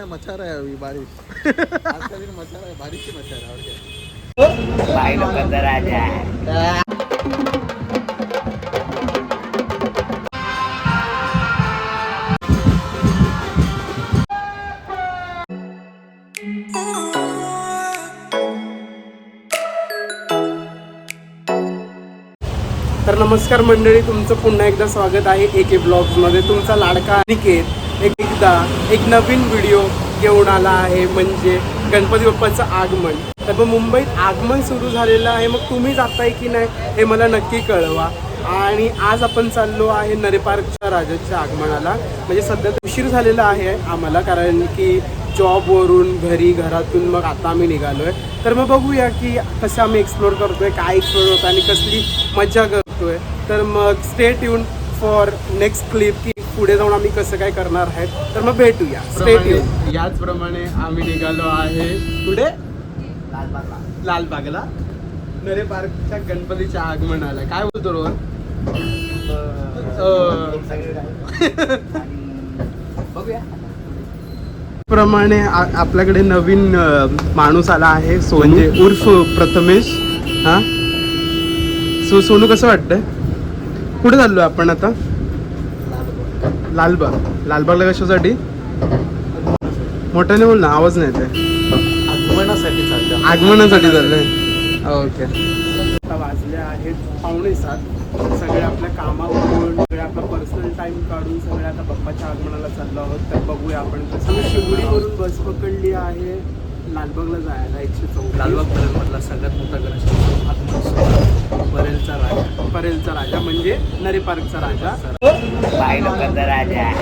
मच्छा रहा है अभी बारिश। आज का दिन मच्छा रहा है, बारिश की मच्छा रहा है और क्या। भाई लोग अंदर आ जाए। तर नमस्कार मंडळी, तुमचं पुन्हा एकदा स्वागत आहे AK ब्लॉग्समध्ये। तुमचा लाडका अनिकेत एकदा एक नवीन व्हिडिओ घेऊन आला आहे, म्हणजे गणपती बाप्पाचं आगमन। तर मग मुंबईत आगमन सुरू झालेलं आहे, मग तुम्ही जाताय की नाही हे मला नक्की कळवा। आणि आज आपण चाललो आहे नरे पार्कच्या राजाच्या आगमनाला। म्हणजे सध्या उशीर झालेला आहे आम्हाला, कारण की जॉबवरून घरातून मग आता आम्ही निघालो आहे। तर मग बघूया की कसं आम्ही एक्सप्लोर करतोय, काय एक्सप्लोर होतं आणि कसली मजा करतोय। तर मग stay tune for next clip की पुढे जाऊन आम्ही कसं काय करणार आहेत। तर मग भेटूया, स्टे ट्यून। याचप्रमाणे आम्ही निघालो आहे कुठे? लालबागला नरे पार्कच्या गणपतीच्या आगमनाला। काय बोलतो रोहन? बघूया। प्रमाणे आपल्याकडे नवीन माणूस आला आहे, म्हणजे उर्फ प्रथमेश। हा सोनू, कसं वाटतंय? कुठे चाललोय आपण आता? लालबागला कशासाठी? मोठ्याने बोल ना, आवाज नाही येते। आगमनासाठी चाललंय। ओके। आता वाजले आहेत 6:45। सगळे आपल्या कामावरून, सगळे आपला पर्सनल टाइम काढून सगळे आता बाप्पाच्या आगमनाला चाललो आहोत। तर बघूया आपण कसं। शिवडीवरून बस पकडली आहे लालबागला जायला 114। लालबाग सगळ्यात मोठा गणेश परेलचा राजा म्हणजे नरे पार्कचा राजा। भाई लोग अंदर आ जाए।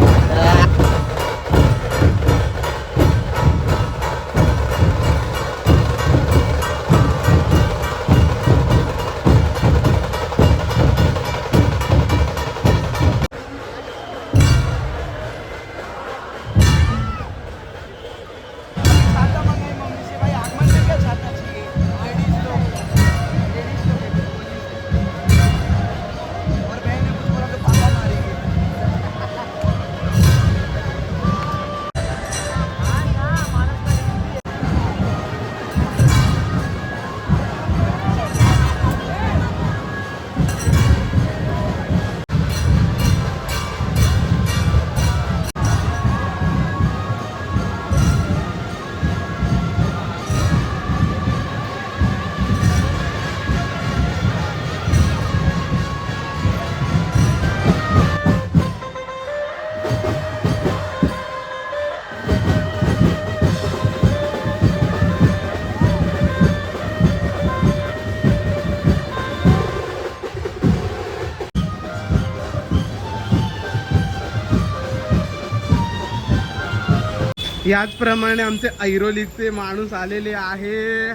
याचप्रमाणे आमचे ऐरोलीचे माणूस आलेले आहे।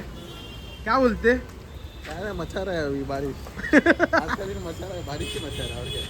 काय बोलते? काय नाही, मच्छा रहा है अभी बारिश। आज का दिन मच्छा रहा है, बारिश की मच्छा रहा है और क्या।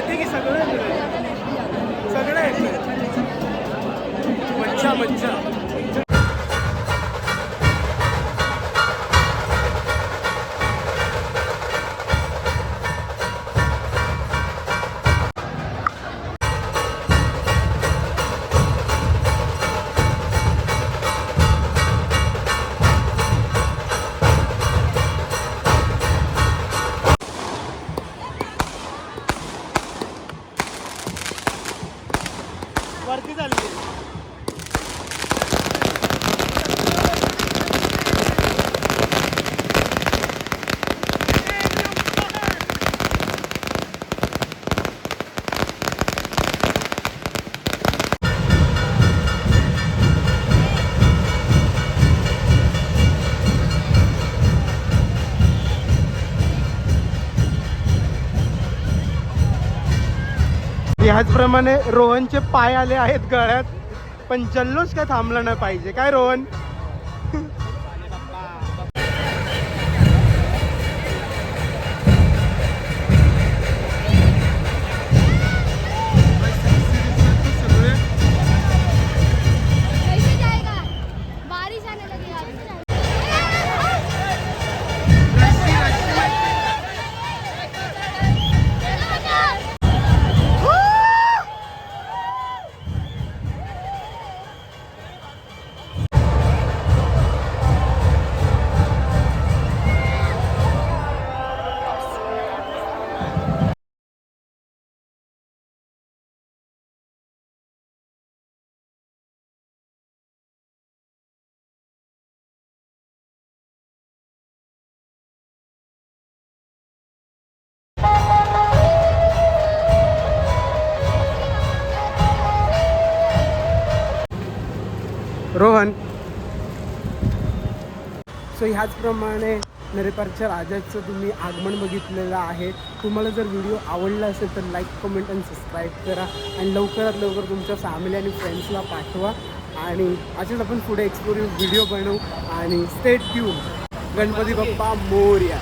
येते की सगळं सगळं येते मज्जा मज्जा. वरती चालली ह्याचप्रमाणे रोहनचे पाय आले आहेत गळ्यात, पण जल्लोष काय थांबला नाही पाहिजे. काय रोहन? कैसे जाएगा? बारिश आने लगी यार. रोहन. सो ह्याचप्रमाणे नरेपारच्या राजाचं तुम्ही आगमन बघितलेलं आहे. तुम्हाला जर व्हिडिओ आवडला असेल तर लाईक कमेंट आणि सबस्क्राईब करा आणि लवकरात लवकर तुमच्या फॅमिली आणि फ्रेंड्सला पाठवा. आणि असेच आपण पुढे एक्सप्लोरिंग व्हिडिओ बनवू आणि स्टे ट्यून. गणपती बाप्पा मोरया.